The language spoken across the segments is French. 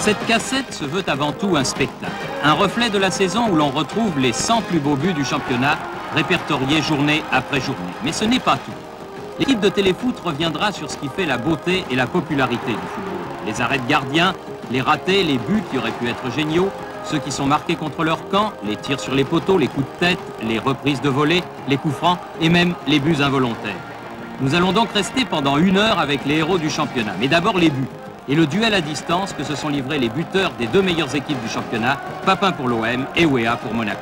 Cette cassette se veut avant tout un spectacle, un reflet de la saison où l'on retrouve les 100 plus beaux buts du championnat, répertoriés journée après journée. Mais ce n'est pas tout. L'équipe de Téléfoot reviendra sur ce qui fait la beauté et la popularité du football. Les arrêts de gardiens, les ratés, les buts qui auraient pu être géniaux, ceux qui sont marqués contre leur camp, les tirs sur les poteaux, les coups de tête, les reprises de volée, les coups francs et même les buts involontaires. Nous allons donc rester pendant 1 heure avec les héros du championnat. Mais d'abord les buts et le duel à distance que se sont livrés les buteurs des 2 meilleures équipes du championnat, Papin pour l'OM et Weah pour Monaco.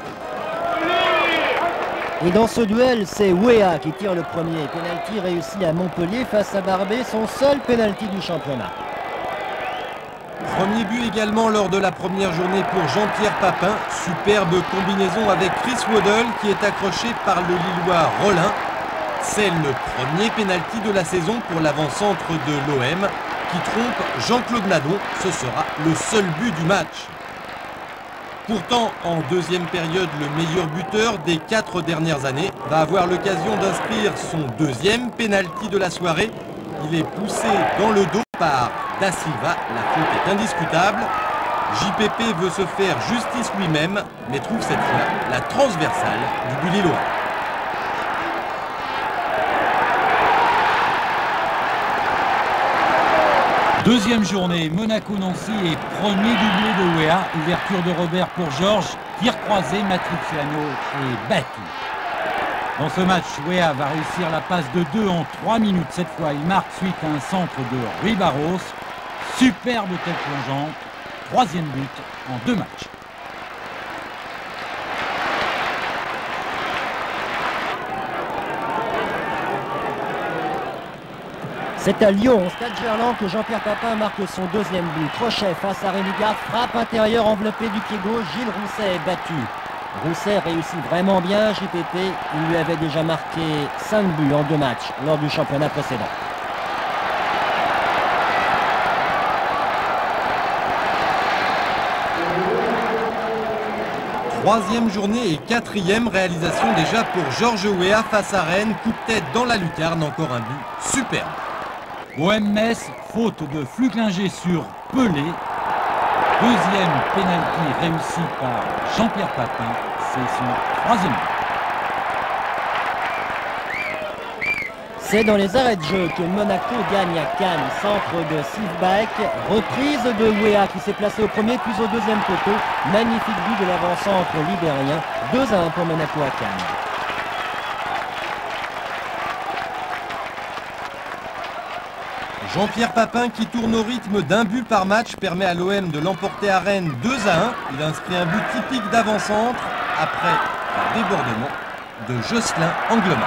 Et dans ce duel, c'est Weah qui tire le premier. Pénalty réussi à Montpellier face à Barbet, son seul pénalty du championnat. Premier but également lors de la première journée pour Jean-Pierre Papin. Superbe combinaison avec Chris Waddle qui est accroché par le Lillois Rollin. C'est le premier pénalty de la saison pour l'avant-centre de l'OM qui trompe Jean-Claude Nadon. Ce sera le seul but du match. Pourtant, en deuxième période, le meilleur buteur des 4 dernières années va avoir l'occasion d'inscrire son 2e pénalty de la soirée. Il est poussé dans le dos par Da Silva. La faute est indiscutable. JPP veut se faire justice lui-même, mais trouve cette fois la transversale du but lillois. Deuxième journée, Monaco-Nancy et premier doublé de Weah. Ouverture de Robert pour Georges, tir croisé, Matriciano est battu. Dans ce match, Weah va réussir la passe de 2 en 3 minutes. Cette fois, il marque suite à un centre de Rui Barros. Superbe tête plongeante. 3e but en 2 matchs. C'est à Lyon, au Stade Gerland, que Jean-Pierre Papin marque son 2e but. Crochet face à Rémi Garde, frappe intérieure enveloppée du pied gauche. Gilles Rousset est battu. Rousset réussit vraiment bien. JPP, il lui avait déjà marqué 5 buts en 2 matchs lors du championnat précédent. Troisième journée et 4e réalisation déjà pour Georges Weah face à Rennes. Coup de tête dans la lucarne, encore un but superbe. OM Metz, faute de Flucklinger sur Pelé. 2e pénalty réussi par Jean-Pierre Papin. C'est son 3e but. C'est dans les arrêts de jeu que Monaco gagne à Cannes. Centre de Sivbak, reprise de Weah qui s'est placé au premier puis au 2e poteau. Magnifique but de l'avant-centre libérien. 2-1 pour Monaco à Cannes. Jean-Pierre Papin qui tourne au rythme d'1 but par match permet à l'OM de l'emporter à Rennes 2-1. Il inscrit un but typique d'avant-centre après un débordement de Jocelyn Angleman.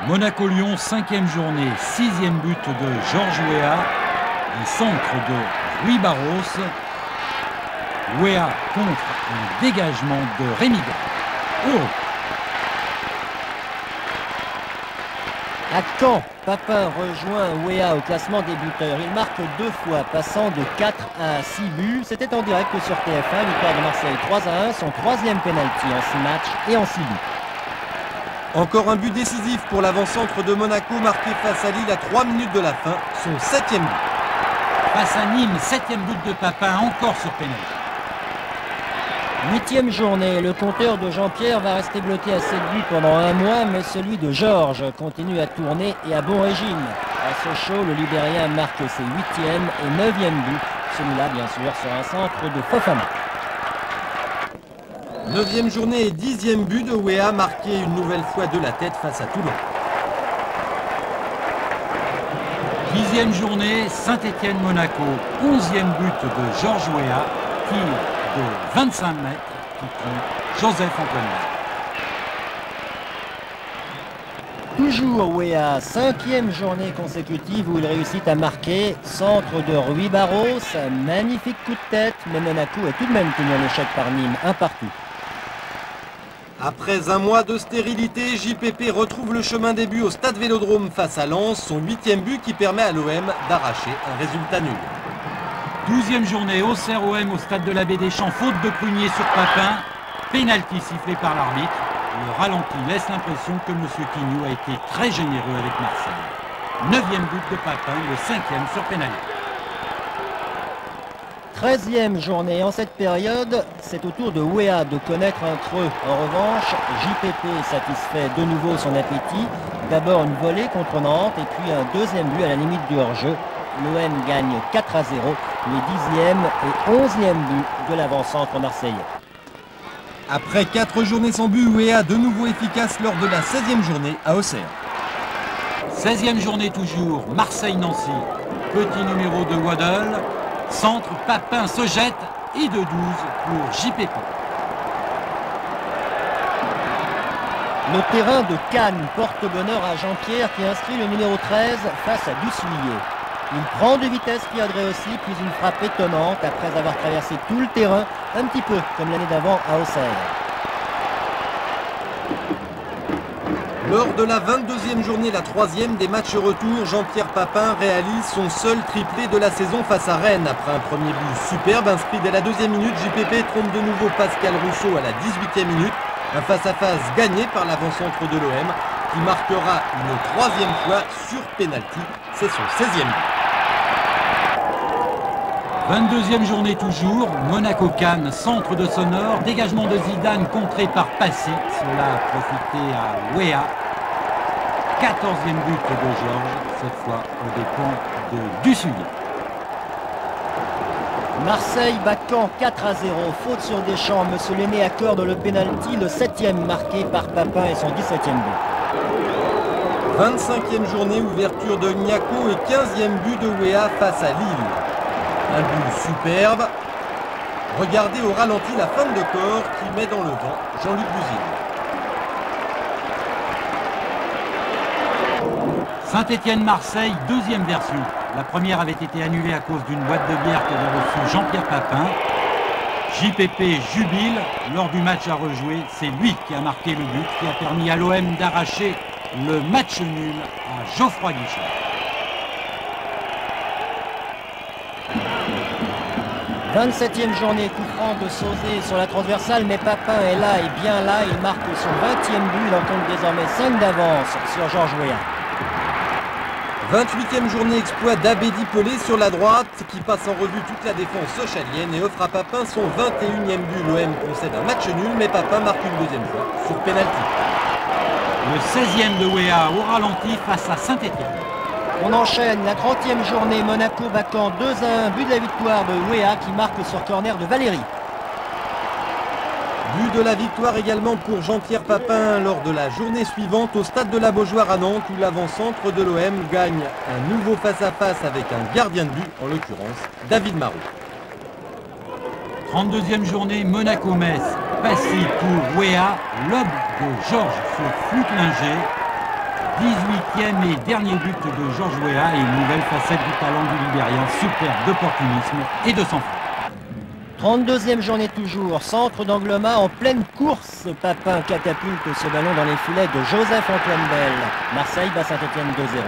Monaco-Lyon, 5e journée, 6e but de Georges Weah. Un centre de Rui Barros. Weah contre un dégagement de Rémi Garde. Oh. À Caen, Papin rejoint Weah au classement des buteurs. Il marque 2 fois, passant de 4 à 6 buts. C'était en direct sur TF1, victoire de Marseille 3-1, son 3e pénalty en 6 matchs et en 6 buts. Encore un but décisif pour l'avant-centre de Monaco marqué face à Lille à 3 minutes de la fin, son 7e but. Face à Nîmes, 7e but de Papin, encore sur pénalty. 8e journée, le compteur de Jean-Pierre va rester bloqué à 7 buts pendant 1 mois, mais celui de Georges continue à tourner et à bon régime. À Sochaux, le Libérien marque ses 8e et 9e buts. Celui-là, bien sûr, sur un centre de Fofana. 9e journée et 10e but de Weah marqué une nouvelle fois de la tête face à Toulon. 10e journée, Saint-Étienne-Monaco, 11e but de Georges Weah, tir de 25 mètres qui trompe Joseph Antoine. Toujours Weah, 5e journée consécutive où il réussit à marquer. Centre de Rui Barros, magnifique coup de tête, mais Monaco est tout de même tenu en échec par Nîmes, 1 partout. Après un mois de stérilité, JPP retrouve le chemin des buts au Stade Vélodrome face à Lens, son 8e but qui permet à l'OM d'arracher un résultat nul. 12e journée, Auxerre-OM au Stade de l'Abbé Deschamps, faute de Prunier sur Papin, pénalty sifflé par l'arbitre. Le ralenti laisse l'impression que M. Quignou a été très généreux avec Marseille. 9e but de Papin, le 5e sur pénalité. 13e journée. En cette période, c'est au tour de Weah de connaître un creux. En revanche, JPP satisfait de nouveau son appétit. D'abord une volée contre Nantes et puis un deuxième but à la limite du hors-jeu. L'OM gagne 4-0, les 10e et 11e buts de l'avant-centre marseillais. Après 4 journées sans but, Weah de nouveau efficace lors de la 16e journée à Auxerre. 16e journée toujours, Marseille-Nancy. Petit numéro de Waddle. Centre, Papin se jette et de 12 pour JPP. Le terrain de Cannes porte bonheur à Jean-Pierre qui inscrit le numéro 13 face à Dussuyer. Il prend de vitesse Pierre aussi, puis une frappe étonnante après avoir traversé tout le terrain, un petit peu comme l'année d'avant à Auxerre. Lors de la 22e journée, la 3e des matchs retour, Jean-Pierre Papin réalise son seul triplé de la saison face à Rennes. Après un premier but superbe inscrit dès la 2e minute, JPP trompe de nouveau Pascal Rousseau à la 18e minute. Un face-à-face gagné par l'avant-centre de l'OM qui marquera une 3e fois sur pénalty. C'est son 16e but. 22e journée toujours, Monaco-Cannes, centre de Sonore, dégagement de Zidane contré par Passy. Cela a profité à Weah. 14e but de Georges, cette fois au dépens de Dussuyer. Marseille bat Caen 4-0, faute sur Deschamps. Monsieur Lenné accorde le pénalty, le 7e marqué par Papin et son 17e but. 25e journée, ouverture de Nyako et 15e but de Weah face à Lille. Un but superbe. Regardez au ralenti la fin de corps qui met dans le vent Jean-Luc Buzyn. Saint-Étienne-Marseille, deuxième version. La première avait été annulée à cause d'une boîte de bière qu'avait reçue Jean-Pierre Papin. JPP jubile lors du match à rejouer. C'est lui qui a marqué le but qui a permis à l'OM d'arracher le match nul à Geoffroy Guichard. 27e journée, coup franc de Sauzé sur la transversale, mais Papin est là et bien là. Il marque son 20e but, il en compte désormais 5 d'avance sur Georges Weah. 28e journée, exploit d'Abedi Pelé sur la droite qui passe en revue toute la défense sochalienne et offre à Papin son 21e but. L'OM concède un match nul, mais Papin marque une deuxième fois sur pénalty. Le 16e de Weah au ralenti face à Saint-Étienne. On enchaîne la 30e journée, Monaco bat Caen 2-1, but de la victoire de Weah qui marque sur corner de Valéry. But de la victoire également pour Jean-Pierre Papin lors de la journée suivante au stade de la Beaujoire à Nantes où l'avant-centre de l'OM gagne un nouveau face-à-face avec un gardien de but, en l'occurrence David Marot. 32e journée, Monaco-Metz. Passy pour Weah, lob de Georges sur Fluclinger. 18e et dernier but de Georges Weah et une nouvelle facette du talent du Libérien, superbe d'opportunisme et de sang-froid. 32e journée toujours, centre d'Angloma en pleine course. Papin catapulte ce ballon dans les filets de Joseph-Antoine Bell. Marseille bat Saint-Étienne 2-0.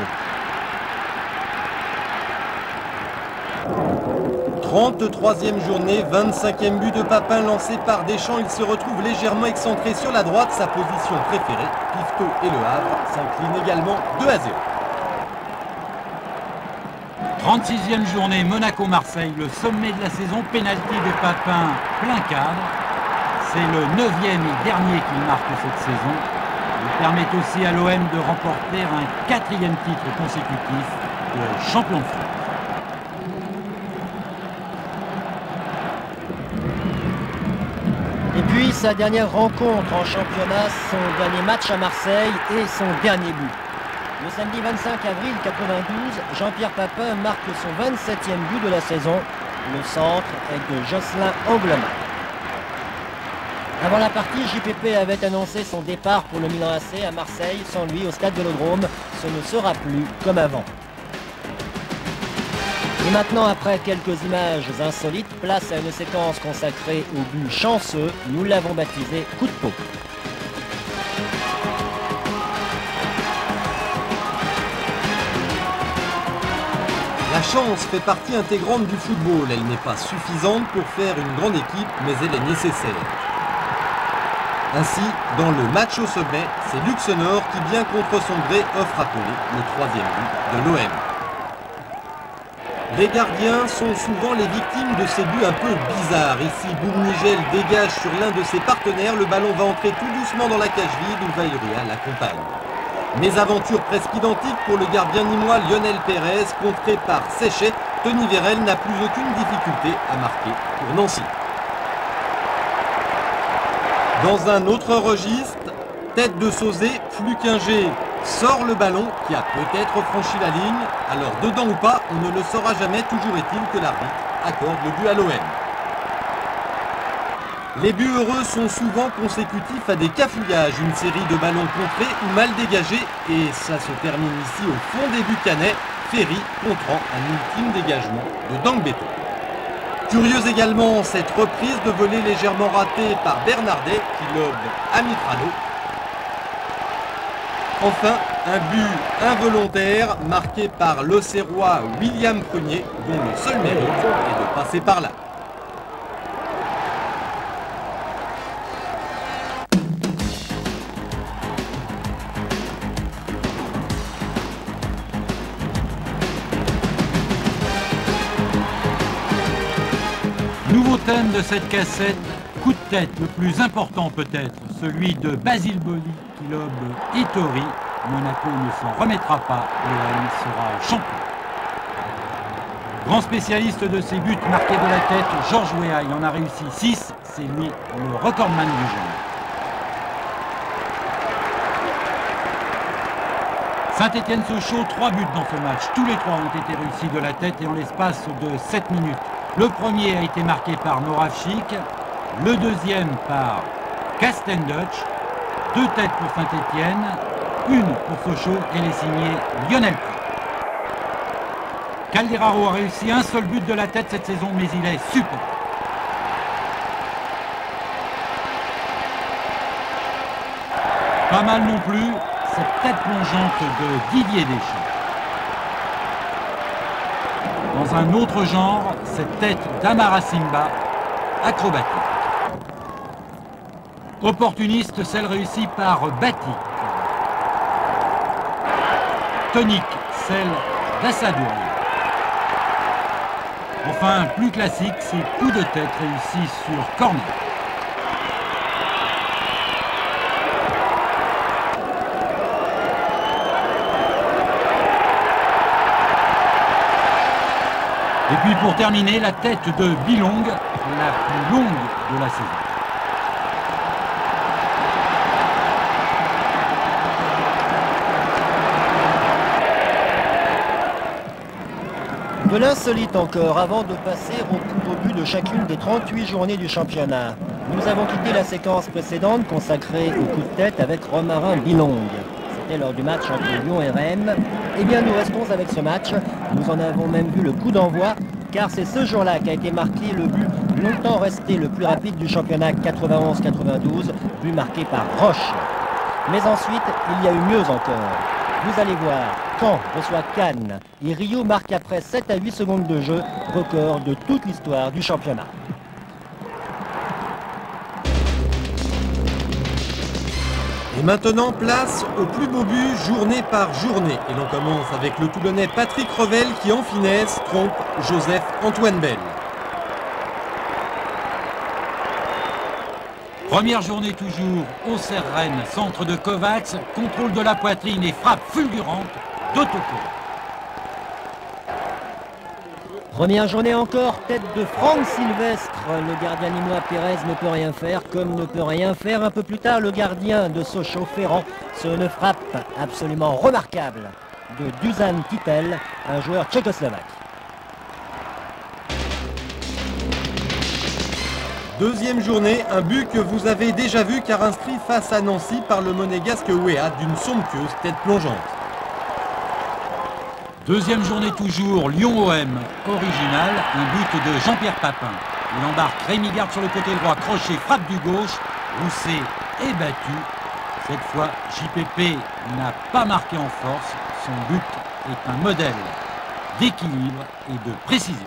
33e journée, 25e but de Papin lancé par Deschamps. Il se retrouve légèrement excentré sur la droite, sa position préférée. Pifto et Le Havre s'inclinent également 2-0. 36e journée, Monaco-Marseille, le sommet de la saison, pénalty de Papin, plein cadre. C'est le 9e et dernier qu'il marque cette saison. Il permet aussi à l'OM de remporter un 4e titre consécutif de champion de France. Et puis sa dernière rencontre en championnat, son dernier match à Marseille et son dernier but. Le samedi 25 avril 92, Jean-Pierre Papin marque son 27e but de la saison. Le centre est de Jocelyn Angloma. Avant la partie, JPP avait annoncé son départ pour le Milan AC à Marseille. Sans lui, au stade Vélodrome, ce ne sera plus comme avant. Et maintenant, après quelques images insolites, place à une séquence consacrée au but chanceux. Nous l'avons baptisé coup de peau. La chance fait partie intégrante du football. Elle n'est pas suffisante pour faire une grande équipe, mais elle est nécessaire. Ainsi, dans le match au sommet, c'est Luxembourg qui, bien contre son gré, offre rappeler le 3e but de l'OM. Les gardiens sont souvent les victimes de ces buts un peu bizarres. Ici, Bournigel dégage sur l'un de ses partenaires. Le ballon va entrer tout doucement dans la cage vide où Vairia l'accompagne. Mésaventure presque identique pour le gardien nîmois Lionel Pérez, contré par Séchet. Tony Vérel n'a plus aucune difficulté à marquer pour Nancy. Dans un autre registre, tête de Sauzé, Flukinger sort le ballon qui a peut-être franchi la ligne. Alors dedans ou pas, on ne le saura jamais, toujours est-il que l'arbitre accorde le but à l'OM. Les buts heureux sont souvent consécutifs à des cafouillages, une série de ballons contrés ou mal dégagés, et ça se termine ici au fond des buts canets, Ferry contrant un ultime dégagement de Dangbeto. Curieuse également cette reprise de volée légèrement ratée par Bernardet qui lobe à Mitrano. Enfin, un but involontaire marqué par l'Auxerrois William Prunier, dont le seul mérite est de passer par là. Nouveau thème de cette cassette, coup de tête le plus important peut-être, celui de Basile Boli qui lobe Ettori. Monaco ne s'en remettra pas, l'OM sera champion. Grand spécialiste de ses buts marqués de la tête, Georges Weah, il en a réussi 6, c'est lui le recordman du genre. Saint-Étienne-Sochaux, 3 buts dans ce match, tous les 3 ont été réussis de la tête et en l'espace de 7 minutes. Le premier a été marqué par Moravchik, le deuxième par Castendutch, 2 têtes pour Saint-Étienne, une pour Sochaux et les signés Lionel Pré. Calderaro a réussi un seul but de la tête cette saison, mais il est super. Pas mal non plus, cette tête plongeante de Didier Deschamps. Dans un autre genre, cette tête d'Amara Simba, acrobatique. Opportuniste, celle réussie par Batik. Tonique, celle d'Assadoui. Enfin, plus classique, ces coups de tête réussis sur corner. Et puis pour terminer, la tête de Bilong, la plus longue de la saison. De l'insolite encore, avant de passer au plus beau but de chacune des 38 journées du championnat. Nous avons quitté la séquence précédente consacrée au coup de tête avec Romarin Bilong. C'était lors du match entre Lyon et Rennes. Eh bien, nous restons avec ce match. Nous en avons même vu le coup d'envoi, car c'est ce jour-là qu'a été marqué le but longtemps resté le plus rapide du championnat 91-92, but marqué par Roche. Mais ensuite, il y a eu mieux encore. Vous allez voir, Caen reçoit Cannes et Rio marque après 7 à 8 secondes de jeu, record de toute l'histoire du championnat. Et maintenant, place au plus beau but journée par journée. Et l'on commence avec le Toulonnais Patrick Revel qui, en finesse, trompe Joseph-Antoine Bell. Première journée toujours, Auxerre-Rennes, centre de Kovacs, contrôle de la poitrine et frappe fulgurante d'Otoko. Première journée encore, tête de Franck Sylvestre. Le gardien nîmois Pérez ne peut rien faire, comme ne peut rien faire un peu plus tard le gardien de Sochaux Ferrand. Sur une frappe absolument remarquable de Dusan Kittel, un joueur tchécoslovaque. Deuxième journée, un but que vous avez déjà vu car inscrit face à Nancy par le monégasque Weah d'une somptueuse tête plongeante. Deuxième journée toujours, Lyon-OM, original, un but de Jean-Pierre Papin. Il embarque Rémi Garde sur le côté droit, crochet, frappe du gauche, Rousset est battu. Cette fois, JPP n'a pas marqué en force, son but est un modèle d'équilibre et de précision.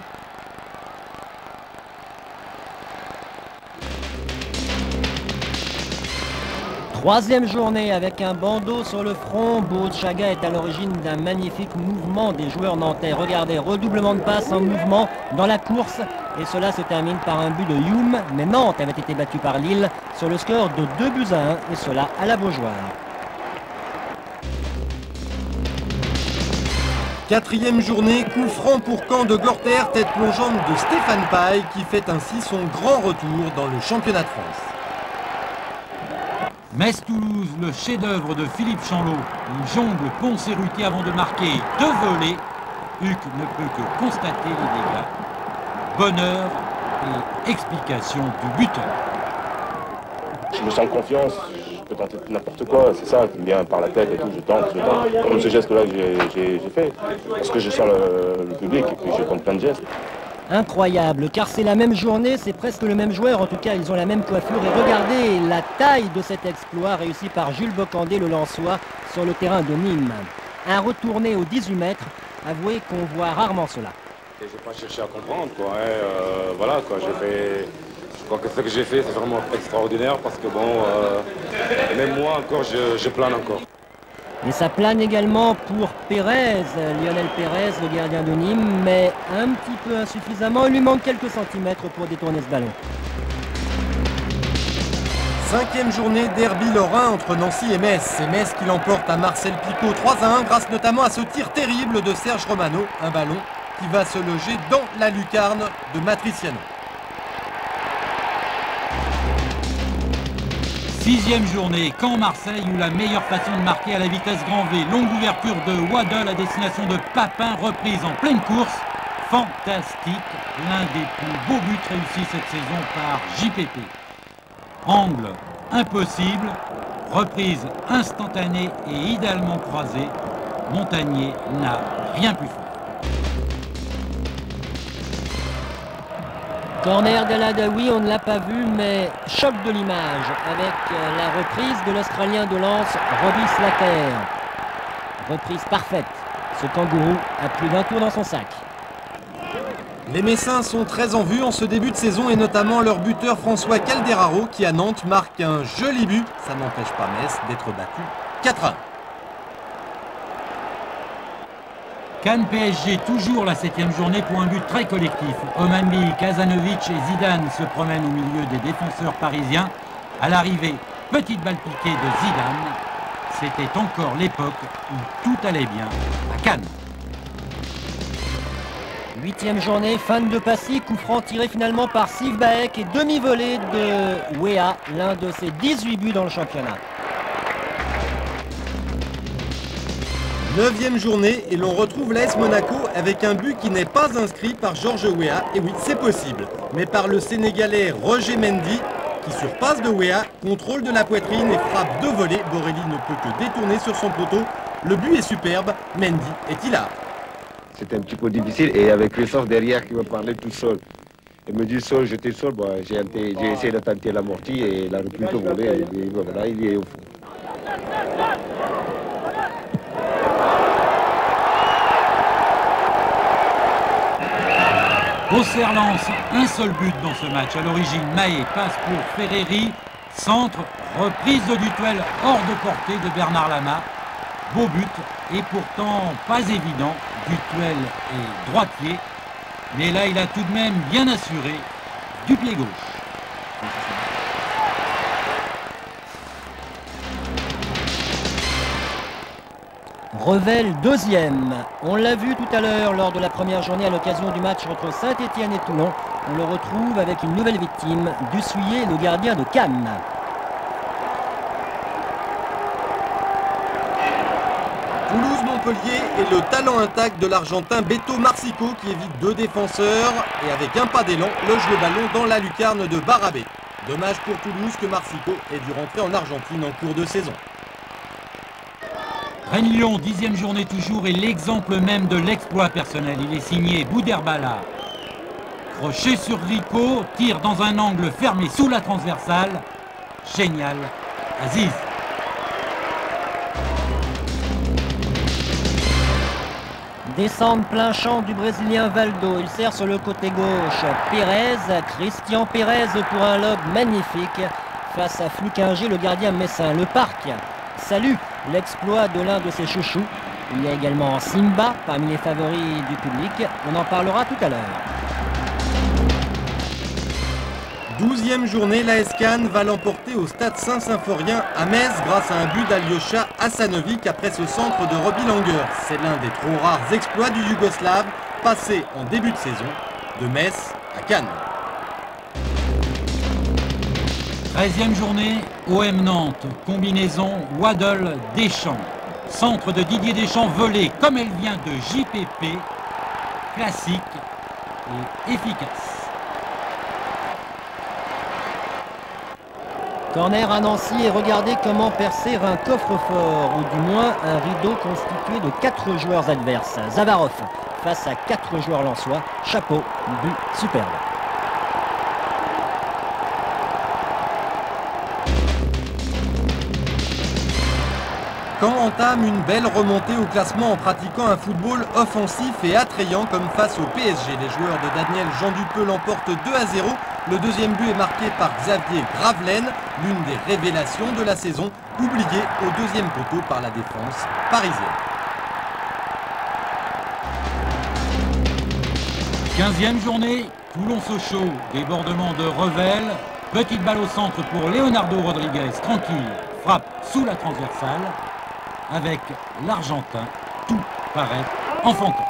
Troisième journée avec un bandeau sur le front. Bourchaga est à l'origine d'un magnifique mouvement des joueurs nantais. Regardez, redoublement de passes en mouvement dans la course. Et cela se termine par un but de Youm. Mais Nantes avait été battu par Lille sur le score de 2-1. Et cela à la Beaujoire. Quatrième journée, coup franc pour Caen de Gorter, tête plongeante de Stéphane Paille qui fait ainsi son grand retour dans le championnat de France. Metz-Toulouse, le chef-d'œuvre de Philippe Chanlot. Il jongle Ponce et Ruti avant de marquer 2 volets. Huc ne peut que constater les dégâts. Bonheur et explication du buteur. Je me sens confiance, je peux tenter n'importe quoi, c'est ça qui me vient par la tête et tout, je tente. Comme ce geste-là que j'ai fait, parce que je sens le public et puis je compte plein de gestes. Incroyable, car c'est la même journée, c'est presque le même joueur, en tout cas ils ont la même coiffure. Et regardez la taille de cet exploit réussi par Jules Bocandé, le Lensois, sur le terrain de Nîmes. Un retourné aux 18 mètres, avouez qu'on voit rarement cela. Et j'ai pas cherché à comprendre, quoi. Voilà, quoi, je crois que ce que j'ai fait, c'est vraiment extraordinaire, parce que bon, même moi encore, je plane encore. Et ça plane également pour Pérez, Lionel Pérez, le gardien de Nîmes, mais un petit peu insuffisamment. Il lui manque quelques centimètres pour détourner ce ballon. Cinquième journée, derby lorrain entre Nancy et Metz. C'est Metz qui l'emporte à Marcel Picot 3-1 grâce notamment à ce tir terrible de Serge Romano. Un ballon qui va se loger dans la lucarne de Matriciano. Sixième journée, Caen-Marseille eut la meilleure façon de marquer à la vitesse grand V. Longue ouverture de Waddle à destination de Papin, reprise en pleine course. Fantastique, l'un des plus beaux buts réussis cette saison par JPP. Angle impossible, reprise instantanée et idéalement croisée. Montagnier n'a rien pu faire. Corner de l'Adaoui, on ne l'a pas vu, mais choc de l'image avec la reprise de l'Australien de Lens, Robbie Slater. Reprise parfaite. Ce kangourou a plus d'un tour dans son sac. Les Messins sont très en vue en ce début de saison et notamment leur buteur François Calderaro qui à Nantes marque un joli but. Ça n'empêche pas Metz d'être battu 4-1. Cannes PSG, toujours la 7e journée pour un but très collectif. Omanli, Kazanovic et Zidane se promènent au milieu des défenseurs parisiens. À l'arrivée, petite balle piquée de Zidane. C'était encore l'époque où tout allait bien à Cannes. 8e journée, fan de Passy, coup franc tiré finalement par Steve Baek et demi-volée de Wea, l'un de ses 18 buts dans le championnat. 9e journée et l'on retrouve l'AS Monaco avec un but qui n'est pas inscrit par Georges Weah. Et oui, c'est possible, mais par le Sénégalais Roger Mendy qui surpasse de Weah, contrôle de la poitrine et frappe de volée. Borelli ne peut que détourner sur son poteau. Le but est superbe, Mendy est hilar. C'était un petit peu difficile et avec Christophe derrière qui me parlait tout seul. Il me dit seul, j'étais seul, bon, j'ai essayé de tenter l'amorti et la reprise de volée, et voilà, il est au fond. Auxerre-Lens, un seul but dans ce match. À l'origine, Mahé passe pour Ferreri. Centre, reprise de Dutuel hors de portée de Bernard Lama. Beau but et pourtant pas évident. Dutuel est droitier. Mais là, il a tout de même bien assuré du pied gauche. Revel 2e. On l'a vu tout à l'heure lors de la première journée à l'occasion du match entre Saint-Étienne et Toulon. On le retrouve avec une nouvelle victime, Dussuyer, le gardien de Cannes. Toulouse-Montpellier et le talent intact de l'Argentin Beto Marsico qui évite 2 défenseurs et avec un pas d'élan loge le ballon dans la lucarne de Barabé. Dommage pour Toulouse que Marsico ait dû rentrer en Argentine en cours de saison. Rennes-Lyon, 10e journée toujours, et l'exemple même de l'exploit personnel. Il est signé Bouderbala. Crochet sur Rico, tire dans un angle fermé sous la transversale. Génial, Aziz. Descente plein champ du Brésilien Valdo. Il sert sur le côté gauche. Pérez, Christian Pérez pour un lob magnifique. face à Flukinger, le gardien messin. Le Parc salue l'exploit de l'un de ses chouchous. Il y a également Simba parmi les favoris du public. On en parlera tout à l'heure. 12e journée, l'AS Cannes va l'emporter au stade Saint-Symphorien à Metz grâce à un but d'Alyosha Hasanovic après ce centre de Robbie Langer. C'est l'un des trop rares exploits du Yougoslave passé en début de saison de Metz à Cannes. 13e journée, OM Nantes, combinaison Waddle-Deschamps. Centre de Didier Deschamps volé comme elle vient de JPP, classique et efficace. Corner à Nancy et regardez comment percer un coffre-fort, ou du moins un rideau constitué de 4 joueurs adverses. Zavarov face à 4 joueurs lensois. Chapeau, but superbe. Caen entame une belle remontée au classement en pratiquant un football offensif et attrayant comme face au PSG. Les joueurs de Daniel Jean Dupeux l'emportent 2-0. Le deuxième but est marqué par Xavier Gravelaine, l'une des révélations de la saison, oubliée au deuxième poteau par la défense parisienne. 15e journée, Toulon-Sochaux, débordement de Revel, petite balle au centre pour Leonardo Rodriguez, tranquille, frappe sous la transversale, avec l'Argentin, tout paraît enfantin.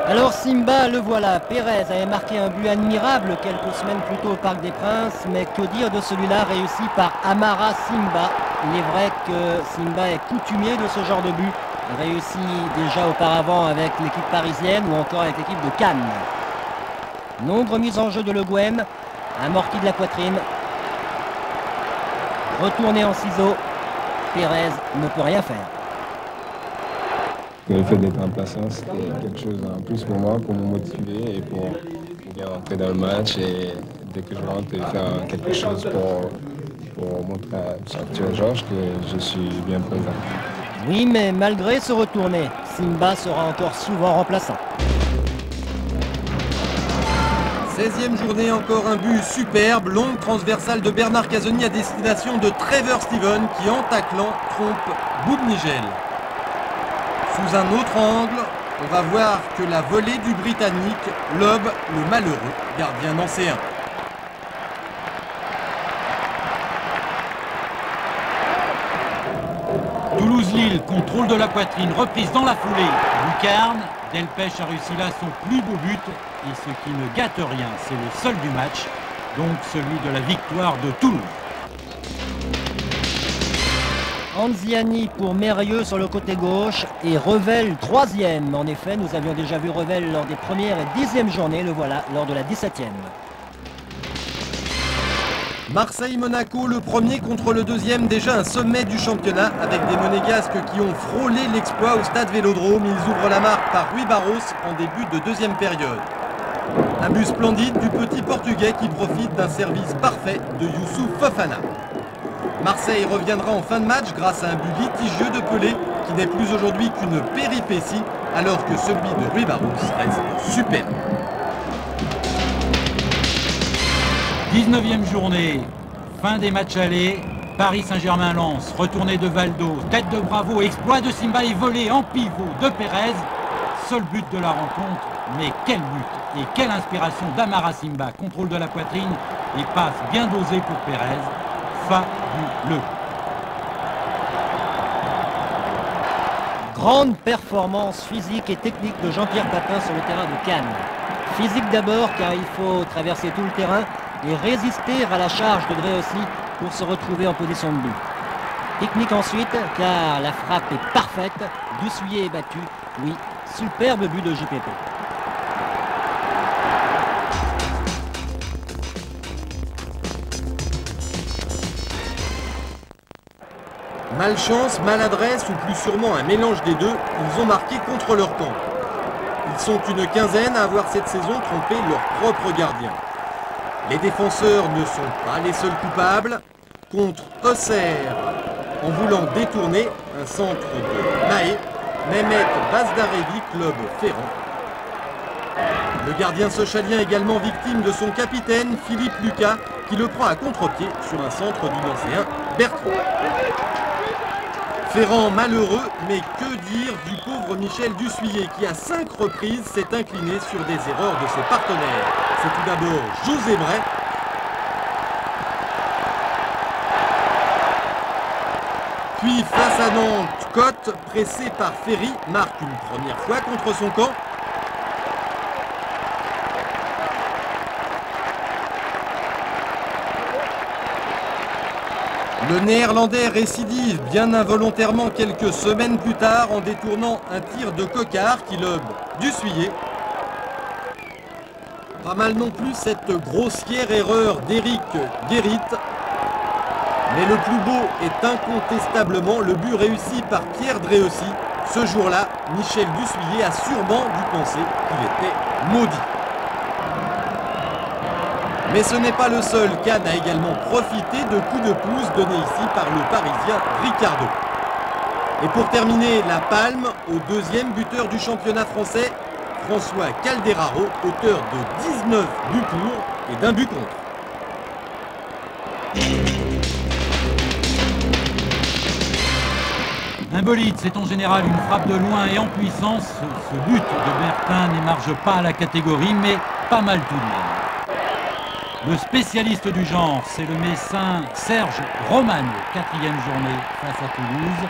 Alors Simba, le voilà. Pérez avait marqué un but admirable quelques semaines plus tôt au Parc des Princes, mais que dire de celui-là réussi par Amara Simba. Il est vrai que Simba est coutumier de ce genre de but, réussi déjà auparavant avec l'équipe parisienne ou encore avec l'équipe de Cannes. Longue remise en jeu de Le Guen, amorti de la poitrine, retourné en ciseaux, Pérez ne peut rien faire. Le fait d'être remplaçant, c'était quelque chose en plus pour moi, pour me motiver et pour bien rentrer dans le match. Et dès que je rentre, faire quelque chose pour montrer à Arthur Georges que je suis bien présent. Oui, mais malgré ce retourné, Simba sera encore souvent remplaçant. 16e journée, encore un but superbe, longue transversale de Bernard Casoni à destination de Trevor Steven qui, en taclant, trompe Boubnigel. Sous un autre angle, on va voir que la volée du Britannique lobe le malheureux gardien nancéen. Toulouse-Lille, contrôle de la poitrine, reprise dans la foulée. Lucarne, Delpech a réussi là son plus beau but. Et ce qui ne gâte rien, c'est le seul du match, donc celui de la victoire de Toulouse. Anziani pour Mérieux sur le côté gauche et Revel 3e. En effet, nous avions déjà vu Revel lors des premières et 10e journées, le voilà lors de la 17e. Marseille-Monaco, le premier contre le deuxième, déjà un sommet du championnat avec des Monégasques qui ont frôlé l'exploit au stade Vélodrome. Ils ouvrent la marque par Rui Barros en début de deuxième période. Un but splendide du petit Portugais qui profite d'un service parfait de Youssouf Fofana. Marseille reviendra en fin de match grâce à un but litigieux de Pelé qui n'est plus aujourd'hui qu'une péripétie alors que celui de Rui Barros reste superbe. 19e journée, fin des matchs allés, Paris Saint-Germain-Lens, retournée de Valdo, tête de Bravo, exploit de Simba et volé en pivot de Pérez. Seul but de la rencontre, mais quel but et quelle inspiration d'Amara Simba, contrôle de la poitrine et passe bien dosée pour Pérez. Fabuleux. Grande performance physique et technique de Jean-Pierre Papin sur le terrain de Cannes. Physique d'abord car il faut traverser tout le terrain et résister à la charge de Dre aussi pour se retrouver en position de but. Technique ensuite car la frappe est parfaite, Dussouillet est battu. Oui, superbe but de JPP. Malchance, maladresse ou plus sûrement un mélange des deux, ils ont marqué contre leur camp. Ils sont une quinzaine à avoir cette saison trompé leur propre gardien. Les défenseurs ne sont pas les seuls coupables. Contre Auxerre, en voulant détourner un centre de Mahé, Mehmet Bazdarevic lobe Ferrand. Le gardien sochalien également victime de son capitaine, Philippe Lucas, qui le prend à contre-pied sur un centre du Nancéen, Bertrand. Ferrand malheureux, mais que dire du pauvre Michel Dussuyer qui à 5 reprises s'est incliné sur des erreurs de ses partenaires. C'est tout d'abord José Bray. Puis face à Nantes, Cotte, pressé par Ferry, marque une première fois contre son camp. Le néerlandais récidive bien involontairement quelques semaines plus tard en détournant un tir de Coquard qui lobe Dussuyer. Pas mal non plus cette grossière erreur d'Éric Guérit. Mais le plus beau est incontestablement le but réussi par Pierre Dréossy. Ce jour-là, Michel Dussuyer a sûrement dû penser qu'il était maudit. Mais ce n'est pas le seul. Cannes a également profité de coups de pouce donnés ici par le Parisien Ricardo. Et pour terminer, la palme au deuxième buteur du championnat français, François Calderaro, auteur de 19 buts pour et d'un but contre. Un bolide, c'est en général une frappe de loin et en puissance. Ce but de Bertin n'émarge pas à la catégorie, mais pas mal tout de même. Le spécialiste du genre, c'est le Messin Serge Romano, 4e journée face à Toulouse.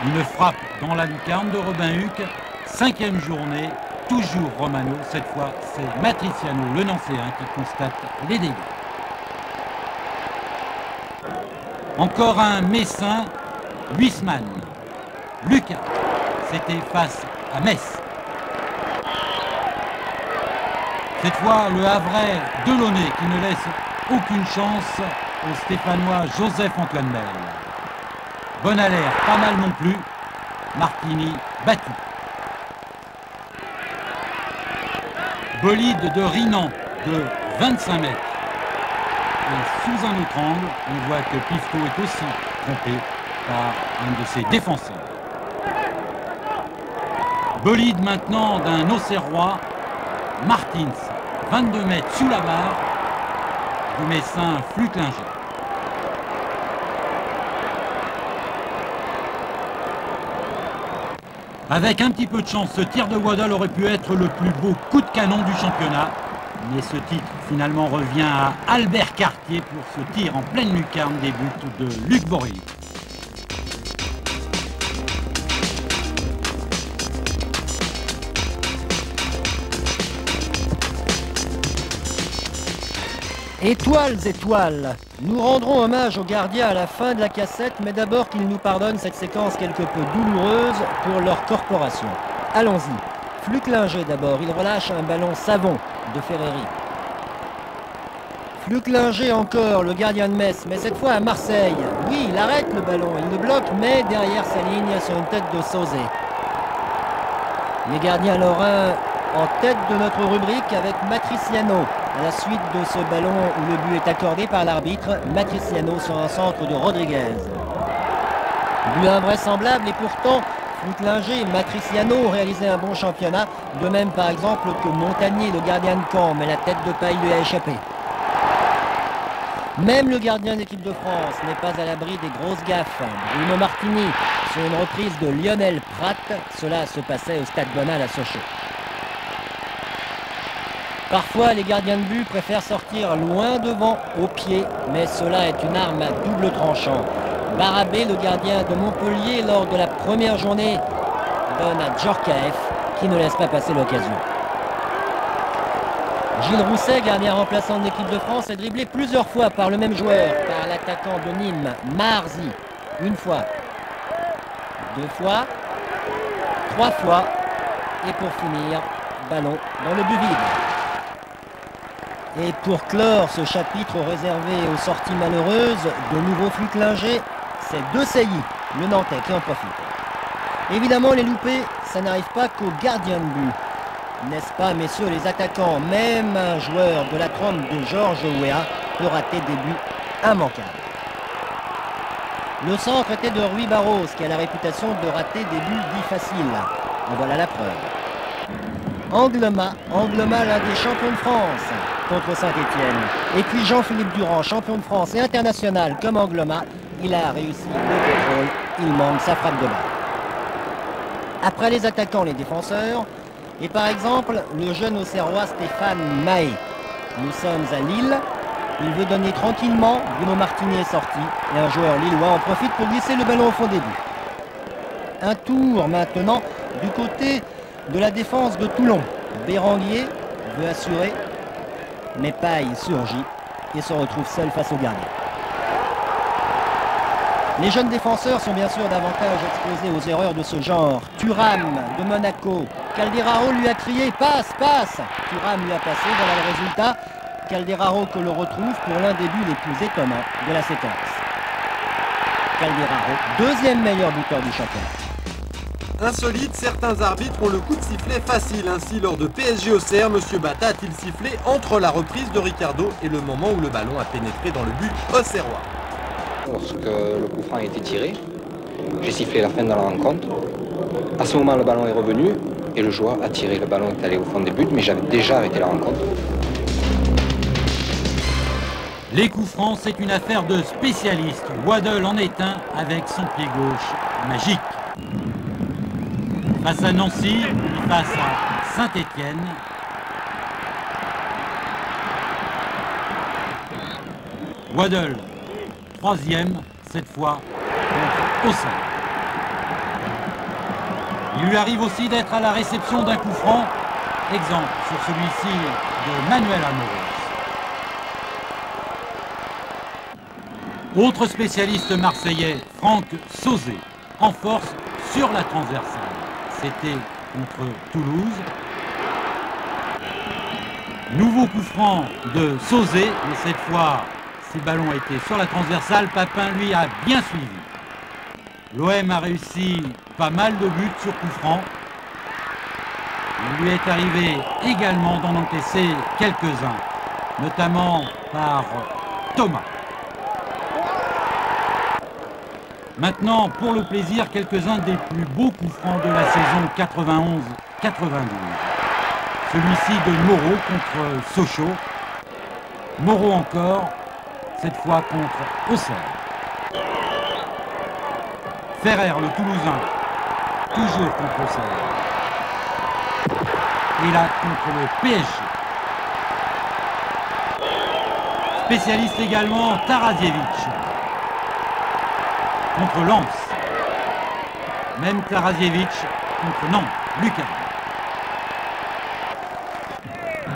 Une frappe dans la lucarne de Robin Huc, 5e journée, toujours Romano. Cette fois, c'est Matriciano, le Nancéen, qui constate les dégâts. Encore un Messin, Huisman. Lucas, c'était face à Metz. Cette fois, le Havrais Delaunay qui ne laisse aucune chance au Stéphanois Joseph-Antoine Bell. Bonalaire, pas mal non plus. Martini, battu. Bolide de Rinan de 25 mètres. Et sous un autre angle, on voit que Pifto est aussi trompé par un de ses défenseurs. Bolide maintenant d'un Auxerrois, Martins, 22 mètres sous la barre, du Messin Flucklinger. Avec un petit peu de chance, ce tir de Waddle aurait pu être le plus beau coup de canon du championnat. Mais ce titre finalement revient à Albert Cartier pour ce tir en pleine lucarne des buts de Luc Borelli. Étoiles, étoiles, nous rendrons hommage aux gardiens à la fin de la cassette, mais d'abord qu'ils nous pardonnent cette séquence quelque peu douloureuse pour leur corporation. Allons-y. Flucklinger d'abord, il relâche un ballon savon de Ferreri. Flucklinger encore, le gardien de Metz, mais cette fois à Marseille. Oui, il arrête le ballon, il le bloque, mais derrière sa ligne sur une tête de Sauzet. Les gardiens lorrains en tête de notre rubrique avec Matriciano. À la suite de ce ballon où le but est accordé par l'arbitre, Matriciano sur un centre de Rodriguez. But invraisemblable et pourtant, Flucklinger et Matriciano réalisaient un bon championnat, de même par exemple que Montagnier, le gardien de Caen, mais la tête de paille lui a échappé. Même le gardien d'équipe de France n'est pas à l'abri des grosses gaffes. Bruno Martini sur une reprise de Lionel Prat, cela se passait au Stade Bonal à Sochaux. Parfois, les gardiens de but préfèrent sortir loin devant, au pied, mais cela est une arme à double tranchant. Barabé, le gardien de Montpellier, lors de la première journée, donne à Djorkaeff, qui ne laisse pas passer l'occasion. Gilles Rousset, gardien remplaçant de l'équipe de France, est dribblé plusieurs fois par le même joueur, par l'attaquant de Nîmes, Marzi. Une fois, 2 fois, 3 fois, et pour finir, ballon dans le but vide. Et pour clore ce chapitre réservé aux sorties malheureuses, de nouveau Flucklinger, c'est De Sailly, le Nantais, qui en profite. Évidemment, les loupés, ça n'arrive pas qu'aux gardiens de but. N'est-ce pas, messieurs les attaquants? Même un joueur de la trempe de Georges Weah peut rater des buts immanquables. Le centre était de Rui Barros, qui a la réputation de rater des buts dits faciles. En voilà la preuve. Anglema, l'un des champions de France contre Saint-Étienne. Et puis Jean-Philippe Durand, champion de France et international comme Anglema, il a réussi le contrôle, il manque sa frappe de balle. Après les attaquants, les défenseurs, et par exemple le jeune Auxerrois Stéphane Mahé. Nous sommes à Lille, il veut donner tranquillement, Bruno Martini est sorti, et un joueur lillois en profite pour glisser le ballon au fond des buts. Un tour maintenant du côté de la défense de Toulon. Béranguier veut assurer, mais Paille surgit et se retrouve seul face au gardien. Les jeunes défenseurs sont bien sûr davantage exposés aux erreurs de ce genre. Thuram de Monaco. Calderaro lui a crié « Passe, passe !» Thuram lui a passé, voilà le résultat. Calderaro que l'on retrouve pour l'un des buts les plus étonnants de la séquence. Calderaro, deuxième meilleur buteur du championnat. Insolite, certains arbitres ont le coup de sifflet facile. Ainsi, lors de PSG Auxerre, M. Bata a-t-il sifflé entre la reprise de Ricardo et le moment où le ballon a pénétré dans le but auxerrois. Lorsque le coup franc a été tiré, j'ai sifflé la fin de la rencontre. À ce moment, le ballon est revenu et le joueur a tiré. Le ballon est allé au fond des buts, mais j'avais déjà arrêté la rencontre. Les coups francs, c'est une affaire de spécialistes. Waddle en est un avec son pied gauche magique. Face à Nancy, face à Saint-Étienne. Waddle, troisième, cette fois contre Auxerre. Il lui arrive aussi d'être à la réception d'un coup franc. Exemple sur celui-ci de Manuel Amoros. Autre spécialiste marseillais, Franck Sauzet, en force sur la transversale. C'était contre Toulouse. Nouveau coup franc de Sauzet, mais cette fois, ses ballons étaient sur la transversale. Papin, lui, a bien suivi. L'OM a réussi pas mal de buts sur coup franc. Il lui est arrivé également d'en encaisser quelques-uns, notamment par Thomas. Maintenant, pour le plaisir, quelques-uns des plus beaux coups francs de la saison 91-92. Celui-ci de Moreau contre Sochaux. Moreau encore, cette fois contre Auxerre. Ferrer, le Toulousain, toujours contre Auxerre. Et là, contre le PSG. Spécialiste également, Taraziewicz. Contre Lens. Même Taraziewicz contre Nantes, Lucas.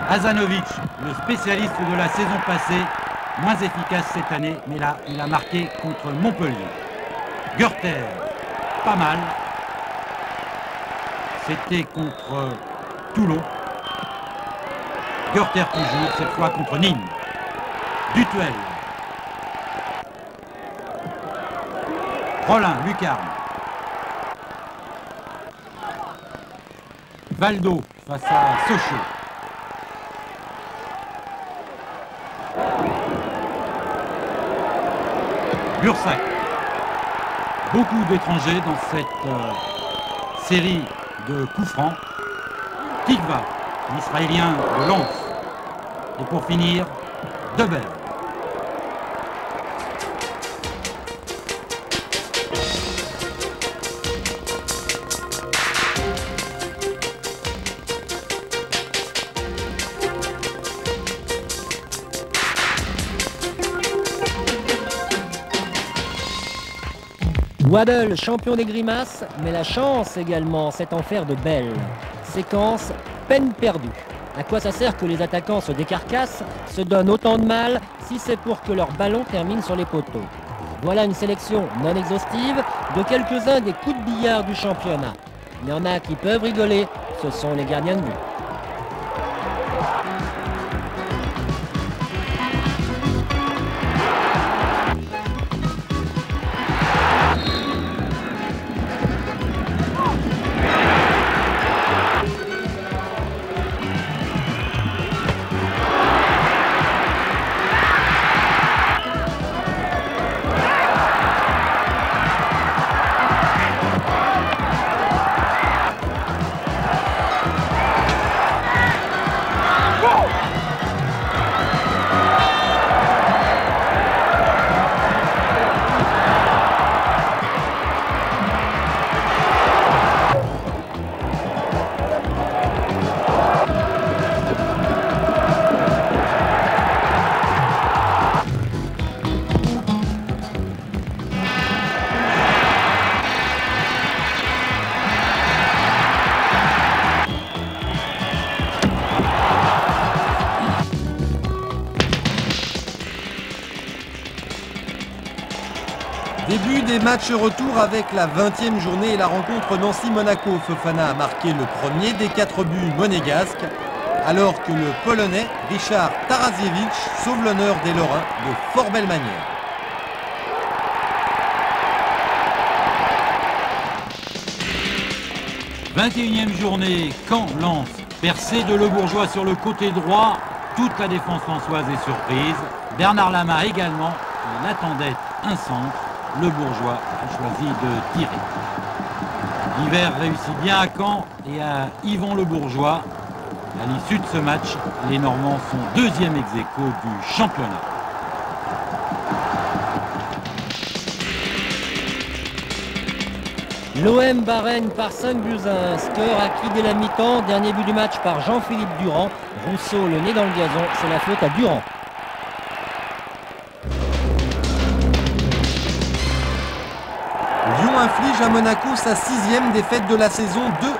Hazanovic, le spécialiste de la saison passée, moins efficace cette année, mais là, il a marqué contre Montpellier. Görter, pas mal. C'était contre Toulon. Görter toujours, cette fois contre Nîmes. Dutuel. Rollin, Lucarne. Valdo face à Sochaux. Bursac. Beaucoup d'étrangers dans cette série de coups francs. Tikva, l'Israélien de Lens. Et pour finir, Debel. Waddle, champion des grimaces, mais la chance également, cet enfer de Belle. Séquence, peine perdue. À quoi ça sert que les attaquants se décarcassent, se donnent autant de mal, si c'est pour que leur ballon termine sur les poteaux. Voilà une sélection non exhaustive de quelques-uns des coups de billard du championnat. Il y en a qui peuvent rigoler, ce sont les gardiens de but. Début des matchs retour avec la 20e journée et la rencontre Nancy-Monaco. Fofana a marqué le premier des 4 buts monégasques, alors que le Polonais Richard Taraziewicz sauve l'honneur des Lorrains de fort belle manière. « 21e journée, Caen-Lens, percée de Le Bourgeois sur le côté droit. Toute la défense lensoise est surprise. Bernard Lama également. Il attendait un centre. Le Bourgeois a choisi de tirer. L'hiver réussit bien à Caen et à Yvon Le Bourgeois. À l'issue de ce match, les Normands sont 2e ex-aequo du championnat. L'OM bat Rennes par 5 buts à 1. Score acquis dès la mi-temps. Dernier but du match par Jean-Philippe Durand. Rousseau le nez dans le gazon. C'est la faute à Durand. Lyon inflige à Monaco sa 6e défaite de la saison, 2-0.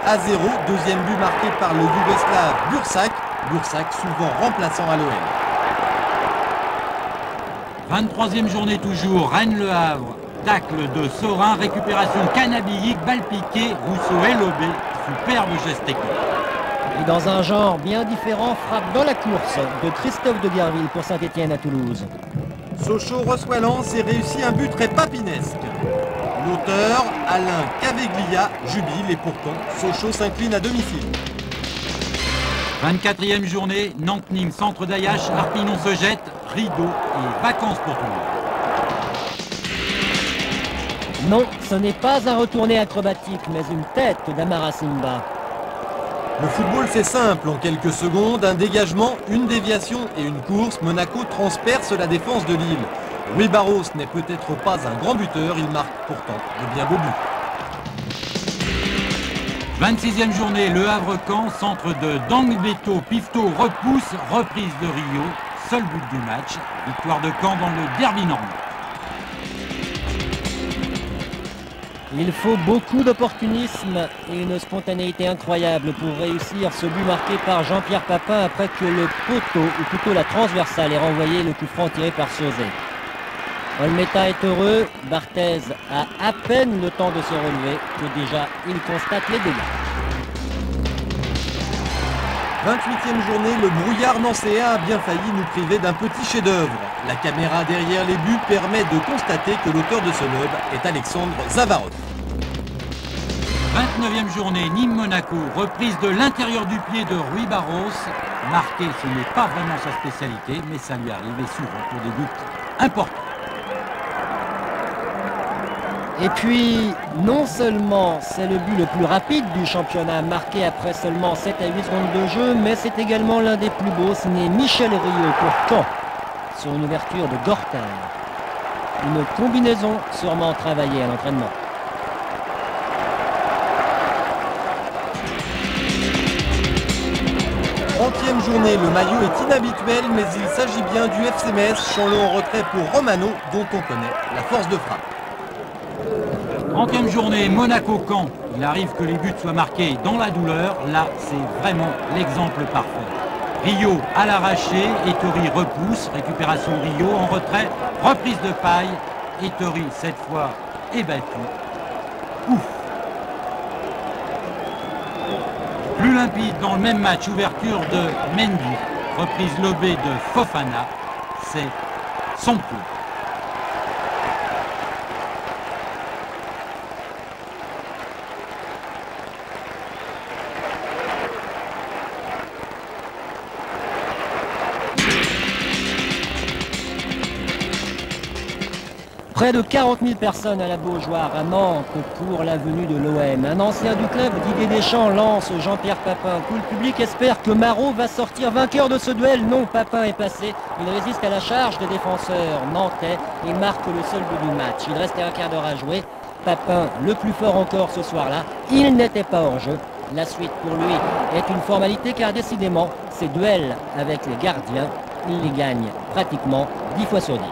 Deuxième but marqué par le Yougoslave Bursak. Bursak souvent remplaçant à l'OM. 23e journée toujours, Rennes-Le Havre. Tacle de Sorin, récupération canabillique, balle piquée, Rousseau est lobé. Superbe geste technique. Et dans un genre bien différent, frappe dans la course de Christophe de Guerville pour Saint-Etienne à Toulouse. Sochaux reçoit Lens et réussit un but très papinesque. L'auteur, Alain Caveglia, jubile et pourtant, Sochaux s'incline à domicile. 24e journée, Nantes-Nîmes, centre d'Ayache, Arpignon se jette, rideau et vacances pour tout le monde. Non, ce n'est pas un retourné acrobatique, mais une tête d'Amara Simba. Le football, c'est simple. En quelques secondes, un dégagement, une déviation et une course. Monaco transperce la défense de Lille. Rui Barros n'est peut-être pas un grand buteur, il marque pourtant de bien beaux buts. 26e journée, Le Havre-Caen, centre de Dangbeto, Pifto repousse, reprise de Rio, seul but du match, victoire de Caen dans le derby normand. Il faut beaucoup d'opportunisme et une spontanéité incroyable pour réussir ce but marqué par Jean-Pierre Papin après que le poteau, ou plutôt la transversale, ait renvoyé le coup franc tiré par Sauzet. Olmeta est heureux, Barthez a à peine le temps de se relever que déjà il constate les dégâts. 28e journée, le brouillard nancéen a bien failli nous priver d'un petit chef-d'œuvre. La caméra derrière les buts permet de constater que l'auteur de ce lob est Alexandre Zavarov. 29e journée, Nîmes-Monaco, reprise de l'intérieur du pied de Rui Barros. Marquer, ce n'est pas vraiment sa spécialité, mais ça lui arrive souvent pour des buts importants. Et puis, non seulement c'est le but le plus rapide du championnat, marqué après seulement 7 à 8 secondes de jeu, mais c'est également l'un des plus beaux, signé Michel Rio pour Caen, sur une ouverture de Gorter. Une combinaison sûrement travaillée à l'entraînement. Trentième journée, le maillot est inhabituel, mais il s'agit bien du FC Metz, Chanlot en retrait pour Romano, dont on connaît la force de frappe. 30e journée, Monaco-Caen. Il arrive que les buts soient marqués dans la douleur. Là, c'est vraiment l'exemple parfait. Rio à l'arraché, Ettori repousse, récupération Rio en retrait, reprise de paille. Ettori, cette fois, est battu. Ouf! Plus limpide dans le même match, ouverture de Mendy, reprise lobée de Fofana. C'est son coup. Près de 40 000 personnes à la Beaujoire à Mantes pour la venue de l'OM. Un ancien du club, Didier Deschamps, lance Jean-Pierre Papin. Tout le public espère que Marot va sortir vainqueur de ce duel. Non, Papin est passé. Il résiste à la charge des défenseurs nantais et marque le seul but du match. Il restait un quart d'heure à jouer. Papin, le plus fort encore ce soir-là, il n'était pas hors jeu. La suite pour lui est une formalité car décidément, ces duels avec les gardiens, il les gagne pratiquement 10 fois sur 10.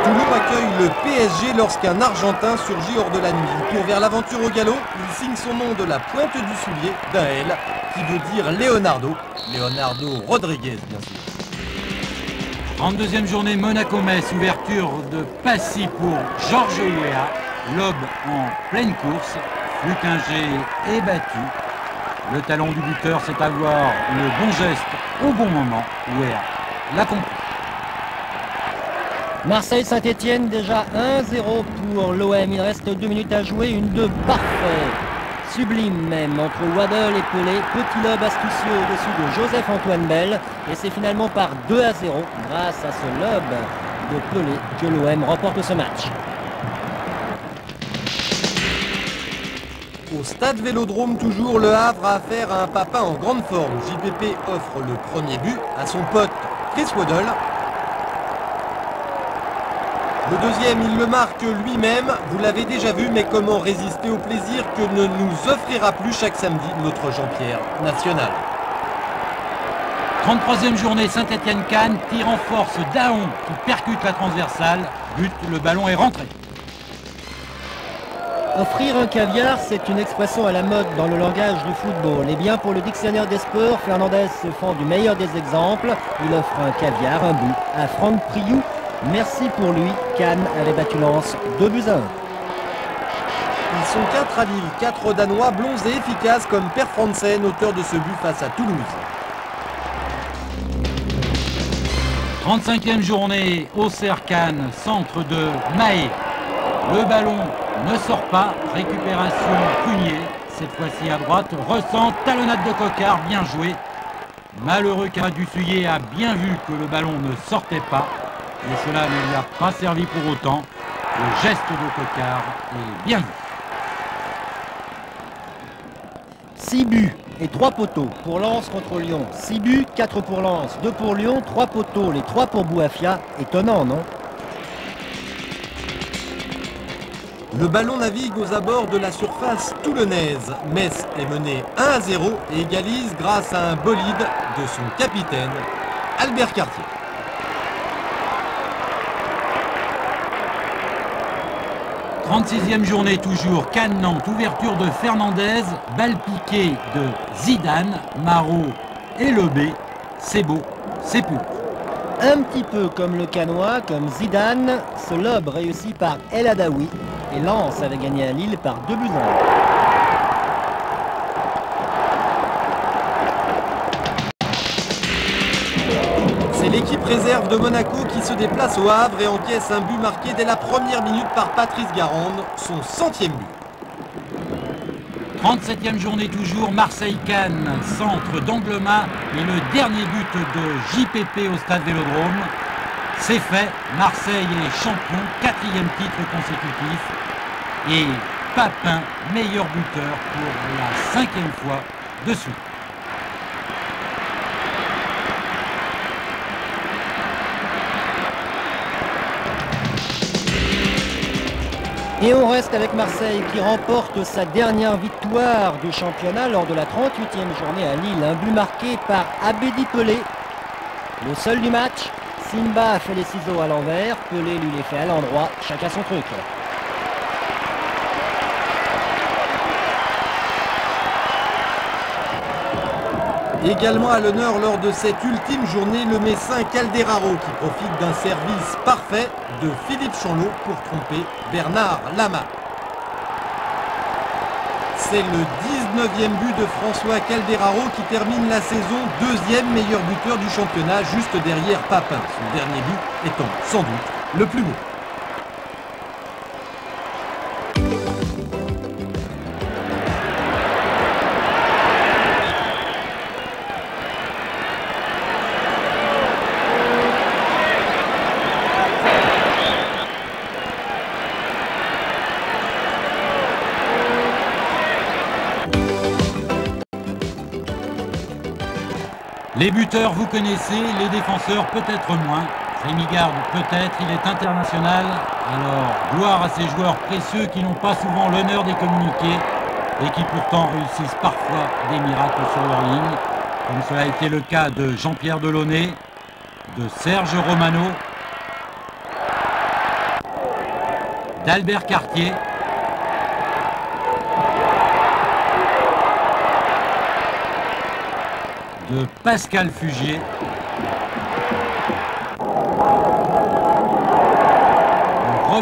Toulon accueille le PSG lorsqu'un Argentin surgit hors de la nuit. Il court vers l'aventure au galop, il signe son nom de la pointe du soulier d'un L qui veut dire Leonardo. Leonardo Rodriguez, bien sûr. 32e journée, Monaco-Metz, ouverture de Passy pour Georges Weah. Lob en pleine course, Flukinger est battu. Le talon du buteur, c'est avoir le bon geste au bon moment. Weah l'a compris. Marseille-Saint-Etienne, déjà 1-0 pour l'OM. Il reste 2 minutes à jouer, une 2 parfaite. Sublime même, entre Waddle et Pelé. Petit lob astucieux au-dessus de Joseph-Antoine Bell. Et c'est finalement par 2-0, grâce à ce lob de Pelé, que l'OM remporte ce match. Au stade Vélodrome, toujours, Le Havre a affaire à un Papin en grande forme. JPP offre le premier but à son pote Chris Waddle. Le deuxième, il le marque lui-même. Vous l'avez déjà vu, mais comment résister au plaisir que ne nous offrira plus chaque samedi notre Jean-Pierre National. 33e journée, Saint-Etienne-Cannes, tir en force d'Aon qui percute la transversale. But, le ballon est rentré. Offrir un caviar, c'est une expression à la mode dans le langage du football. Et bien pour le dictionnaire des sports, Fernandez se fend du meilleur des exemples. Il offre un caviar, un but, à Franck Priou. Merci pour lui, Cannes avait battu Lens 2-1. Ils sont 4 à Lille, 4 Danois blonds et efficaces comme Per Frantzen, auteur de ce but face à Toulouse. 35e journée, Auxerre-Cannes, centre de Mahé. Le ballon ne sort pas, récupération Cugnier, cette fois-ci à droite, ressent, talonnade de Coquard, bien joué. Malheureux Kara Dussuyer a bien vu que le ballon ne sortait pas, mais cela ne lui a pas servi pour autant. Le geste de Coquard est bien vu. 6 buts et 3 poteaux pour Lens contre Lyon. 6 buts, 4 pour Lens, 2 pour Lyon, 3 poteaux, les 3 pour Bouafia. Étonnant, non? Le ballon navigue aux abords de la surface toulonnaise. Metz est mené 1-0 et égalise grâce à un bolide de son capitaine, Albert Cartier. « 36e journée toujours, Cannes-Nantes, ouverture de Fernandez, balle piquée de Zidane, Marot et Lebé. C'est beau, c'est pur. » Un petit peu comme le Canois, comme Zidane, ce lob réussi par El Adaoui. Et Lens avait gagné à Lille par 2-1. C'est l'équipe réserve de Monaco qui se déplace au Havre et encaisse un but marqué dès la première minute par Patrice Garande, son 100e but. 37e journée toujours, Marseille-Cannes, centre d'Anglema et le dernier but de JPP au stade Vélodrome. C'est fait, Marseille est champion, 4e titre consécutif. Et Papin, meilleur buteur pour la 5e fois de suite. Et on reste avec Marseille qui remporte sa dernière victoire du championnat lors de la 38e journée à Lille. Un but marqué par Abedi Pelé. Le seul du match, Simba a fait les ciseaux à l'envers, Pelé lui les fait à l'endroit, chacun son truc. Également à l'honneur lors de cette ultime journée, le Messin Calderaro qui profite d'un service parfait de Philippe Chanlot pour tromper Bernard Lama. C'est le 19e but de François Calderaro qui termine la saison 2e meilleur buteur du championnat, juste derrière Papin. Son dernier but étant sans doute le plus beau. Les buteurs, vous connaissez, les défenseurs, peut-être moins. Rémi Garde, peut-être, il est international. Alors, gloire à ces joueurs précieux qui n'ont pas souvent l'honneur des communiqués et qui pourtant réussissent parfois des miracles sur leur ligne, comme cela a été le cas de Jean-Pierre Delaunay, de Serge Romano, d'Albert Cartier, de Pascal Fugier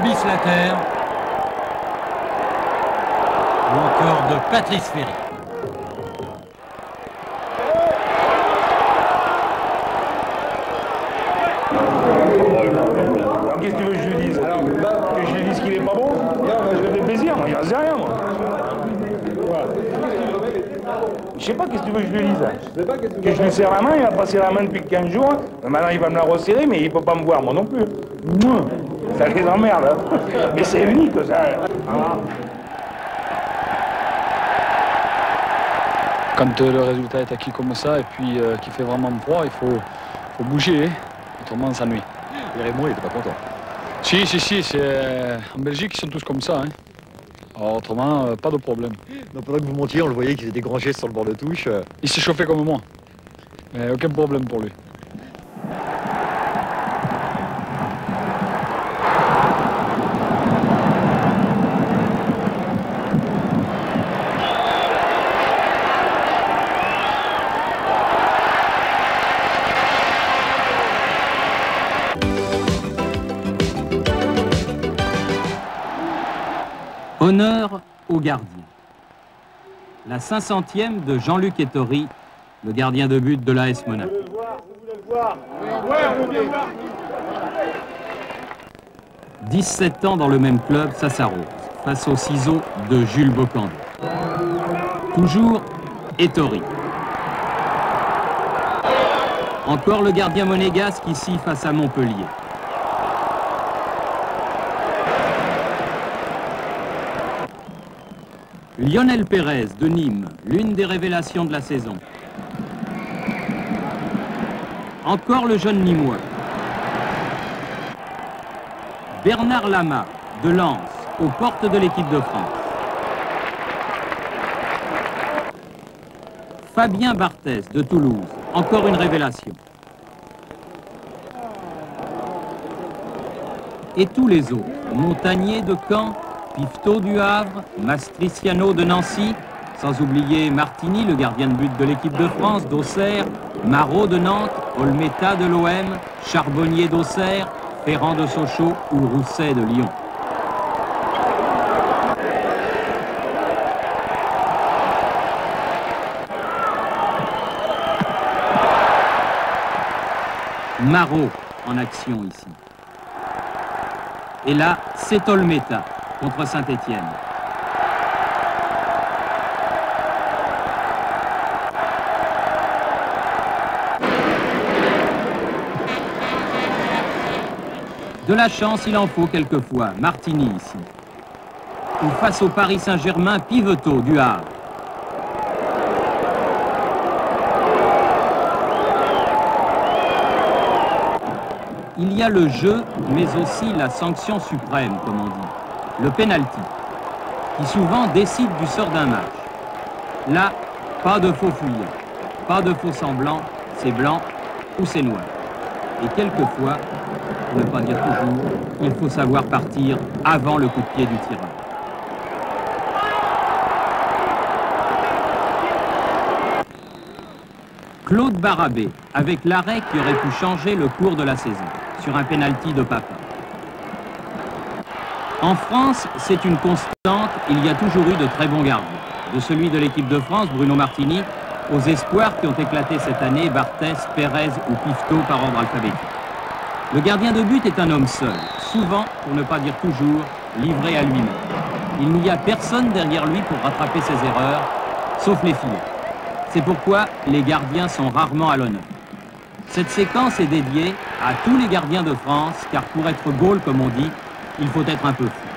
Bislater ou encore de Patrice Ferry. Qu'est-ce que tu veux que je lui dise? Que je lui dise qu'il est pas bon? Je me fais plaisir, moi, j'en sais rien, moi. Je sais pas, qu'est-ce que tu veux que je lui dise? Que je lui serre la main, il a passé la main depuis 15 jours. Maintenant, il va me la resserrer, mais il peut pas me voir, moi non plus. Ça les emmerde, hein. Mais c'est unique, ça. Quand le résultat est acquis comme ça et puis qu'il fait vraiment froid, il faut bouger, hein. Autrement on s'ennuie. Et Raymond, il était pas content. Si, en Belgique ils sont tous comme ça. Hein. Alors, autrement, pas de problème. Donc, pendant que vous montiez, on le voyait qu'il était grand geste sur le bord de touche. Il s'est chauffé comme moi. Mais aucun problème pour lui. Honneur aux gardiens. La 500e de Jean-Luc Ettori, le gardien de but de l'AS Monaco. 17 ans dans le même club, ça s'arrose, face aux ciseaux de Jules Bocandé. Toujours Ettori. Encore le gardien monégasque ici face à Montpellier. Lionel Pérez de Nîmes, l'une des révélations de la saison. Encore le jeune Nîmois. Bernard Lama de Lens, aux portes de l'équipe de France. Fabien Barthès de Toulouse, encore une révélation. Et tous les autres, Montagnier de Caen, Pifto du Havre, Mastriciano de Nancy, sans oublier Martini, le gardien de but de l'équipe de France, d'Auxerre, Marot de Nantes, Olmeta de l'OM, Charbonnier d'Auxerre, Ferrand de Sochaux ou Rousset de Lyon. Marot en action ici. Et là, c'est Olmeta contre Saint-Étienne. De la chance, il en faut quelquefois. Martini ici. Ou face au Paris Saint-Germain, Piveteau du Havre. Il y a le jeu, mais aussi la sanction suprême, comme on dit, le penalty, qui souvent décide du sort d'un match. Là, pas de faux fuyants, pas de faux semblants, c'est blanc ou c'est noir. Et quelquefois, pour ne pas dire toujours, il faut savoir partir avant le coup de pied du tireur. Claude Barabé, avec l'arrêt qui aurait pu changer le cours de la saison, sur un pénalty de Papin. En France, c'est une constante, il y a toujours eu de très bons gardiens. De celui de l'équipe de France, Bruno Martini, aux espoirs qui ont éclaté cette année, Barthès, Pérez ou Pifto par ordre alphabétique. Le gardien de but est un homme seul, souvent, pour ne pas dire toujours, livré à lui-même. Il n'y a personne derrière lui pour rattraper ses erreurs, sauf les filets. C'est pourquoi les gardiens sont rarement à l'honneur. Cette séquence est dédiée à tous les gardiens de France, car pour être Gaulle, comme on dit, il faut être un peu fou.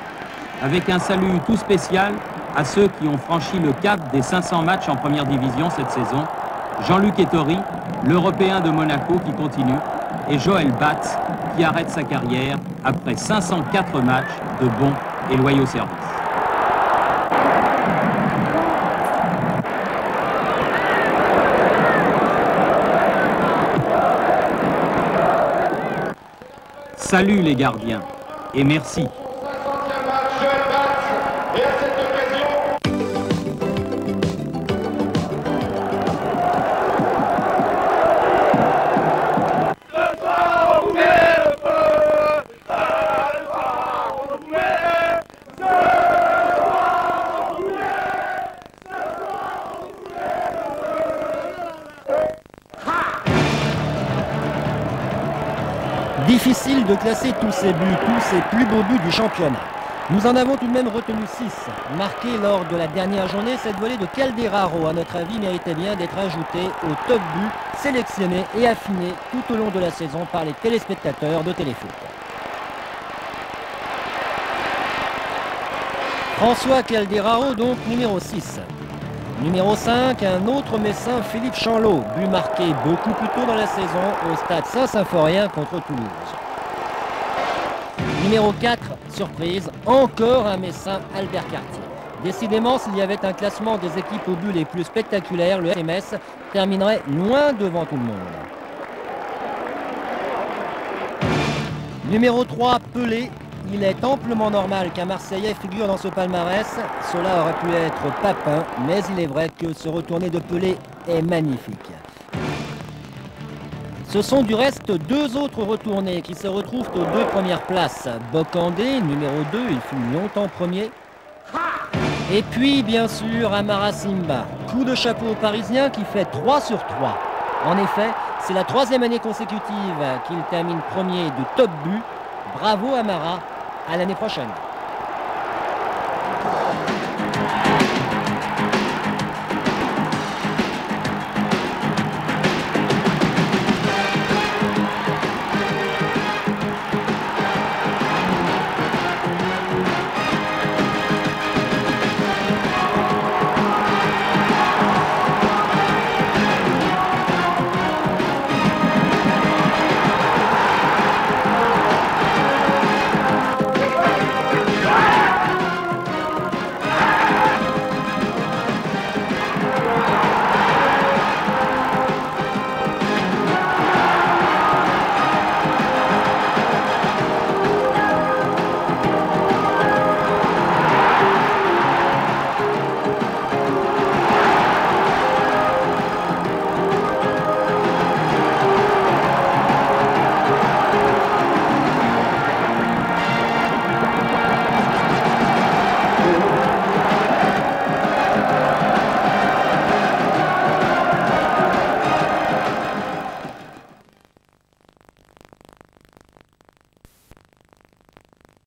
Avec un salut tout spécial à ceux qui ont franchi le cap des 500 matchs en première division cette saison, Jean-Luc Ettori, l'Européen de Monaco qui continue, et Joël Batz qui arrête sa carrière après 504 matchs de bons et loyaux services. Salut les gardiens et merci. Difficile de classer tous ces buts, tous ces plus beaux buts du championnat. Nous en avons tout de même retenu 6. Marqués lors de la dernière journée, cette volée de Calderaro, à notre avis, méritait bien d'être ajoutée au top but, sélectionné et affiné tout au long de la saison par les téléspectateurs de Téléfoot. François Calderaro, donc numéro 6. Numéro 5, un autre Messin, Philippe Chanlot, but marqué beaucoup plus tôt dans la saison au stade Saint-Symphorien contre Toulouse. Numéro 4, surprise, encore un Messin, Albert Cartier. Décidément, s'il y avait un classement des équipes au but les plus spectaculaires, le RMS terminerait loin devant tout le monde. Numéro 3, Pelé. Il est amplement normal qu'un Marseillais figure dans ce palmarès. Cela aurait pu être Papin, mais il est vrai que ce retourné de Pelé est magnifique. Ce sont du reste 2 autres retournés qui se retrouvent aux 2 premières places. Bocandé, numéro 2, il fut longtemps premier. Et puis, bien sûr, Amara Simba. Coup de chapeau aux Parisiens qui fait 3 sur 3. En effet, c'est la 3e année consécutive qu'il termine premier de top but. Bravo Amara, à l'année prochaine.